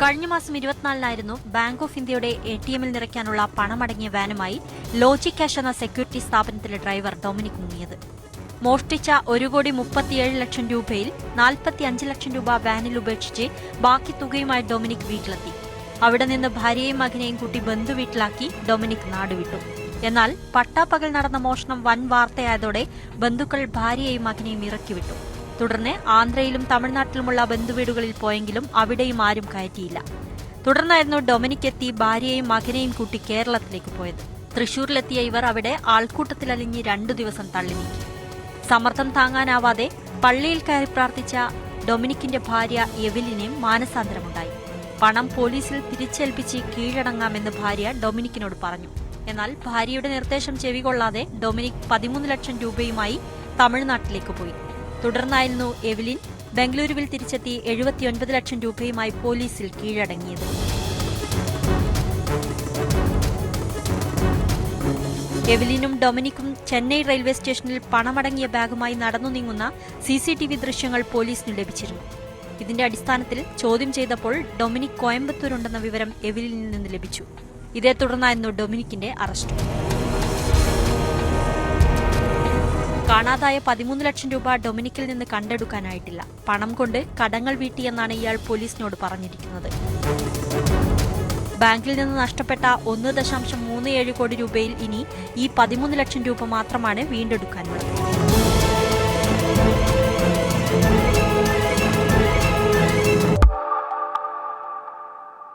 കഴിഞ്ഞ മാസം 24-നായിരുന്നു bank of ഇന്ത്യയുടെ ATM-ൽ നിറയ്ക്കാനുള്ള പണമടങ്ങിയ വാനുമായി ലോജിക് ക്യാഷ് എന്ന സെക്യൂരിറ്റി സ്ഥാപനത്തിലെ ഡ്രൈവർ ഡൊമിനിക് മുങ്ങിയത്. മോഷ്ടിച്ച 1,37,00,000 രൂപയിൽ 45 ലക്ഷം രൂപ വാനിൽ ഉപേക്ഷിച്ച് ബാക്കി തുകയുമായി ഡൊമിനിക് വീട്ടിലെത്തി. അവിടെ നിന്ന് ഭാര്യയെയും മകനെയും കൂട്ടി ബന്ധുവീട്ടിലാക്കി ഡൊമിനിക് നാടുവിട്ടു. എന്നാൽ പട്ടാപ്പകൽ നടന്ന മോഷണം വൻ വാർത്തയായതോടെ ബന്ധുക്കൾ ഭാര്യയെയും മകനെയും ഇറക്കിവിട്ടു. തുടർന്ന് ആന്ധ്രയിലും തമിഴ്നാട്ടിലുമുള്ള ബന്ധുവീടുകളിൽ പോയെങ്കിലും അവിടെയും ആരും കയറ്റിയില്ല. തുടർന്നായിരുന്നു ഡൊമിനിക് എത്തി ഭാര്യയെയും മകനെയും കൂട്ടി കേരളത്തിലേക്ക് പോയത്. തൃശൂരിലെത്തിയ ഇവർ അവിടെ ആൾക്കൂട്ടത്തിലലിഞ്ഞ് 2 ദിവസം തള്ളി നീക്കി. സമ്മർദ്ദം താങ്ങാനാവാതെ പള്ളിയിൽ കയറി പ്രാർത്ഥിച്ച ഡൊമിനിക്കിന്റെ ഭാര്യ എവലിന് മാനസാന്തരമുണ്ടായി. പണം പോലീസിൽ തിരിച്ചേൽപ്പിച്ച് കീഴടങ്ങാമെന്ന് ഭാര്യ ഡൊമിനിക്കിനോട് പറഞ്ഞു. എന്നാൽ ഭാര്യയുടെ നിർദ്ദേശം ചെവികൊള്ളാതെ ഡൊമിനിക് 13 ലക്ഷം രൂപയുമായി തമിഴ്നാട്ടിലേക്ക് പോയി. തുടർന്നായിരുന്നു എവലിൻ ബംഗളൂരുവിൽ തിരിച്ചെത്തി 79 ലക്ഷം രൂപയുമായി പോലീസിൽ കീഴടങ്ങിയത്. എവലിനും ഡൊമിനിക്കും ചെന്നൈ റെയിൽവേ സ്റ്റേഷനിൽ പണമടങ്ങിയ ബാഗുമായി നടന്നു നീങ്ങുന്ന CCTV ദൃശ്യങ്ങൾ പോലീസിന് ലഭിച്ചിരുന്നു. ഇതിന്റെ അടിസ്ഥാനത്തിൽ ചോദ്യം ചെയ്തപ്പോൾ ഡൊമിനിക് കോയമ്പത്തൂരുണ്ടെന്ന വിവരം എവലിനിൽ നിന്ന് ലഭിച്ചു. ഇതേ തുടർന്നായിരുന്നു ഡൊമിനിക്കിന്റെ അറസ്റ്റ്. കാണാതായ 13 ലക്ഷം രൂപ ഡൊമിനിക്കിൽ നിന്ന് കണ്ടെടുക്കാനായിട്ടില്ല. പണം കൊണ്ട് കടങ്ങൾ വീട്ടിയെന്നാണ് ഇയാൾ പോലീസിനോട് പറഞ്ഞിരിക്കുന്നത്. ബാങ്കിൽ നിന്ന് നഷ്ടപ്പെട്ട 1.37 കോടി രൂപയിൽ ഇനി ഈ 13 ലക്ഷം രൂപ മാത്രമാണ് വീണ്ടെടുക്കാനുള്ളത്.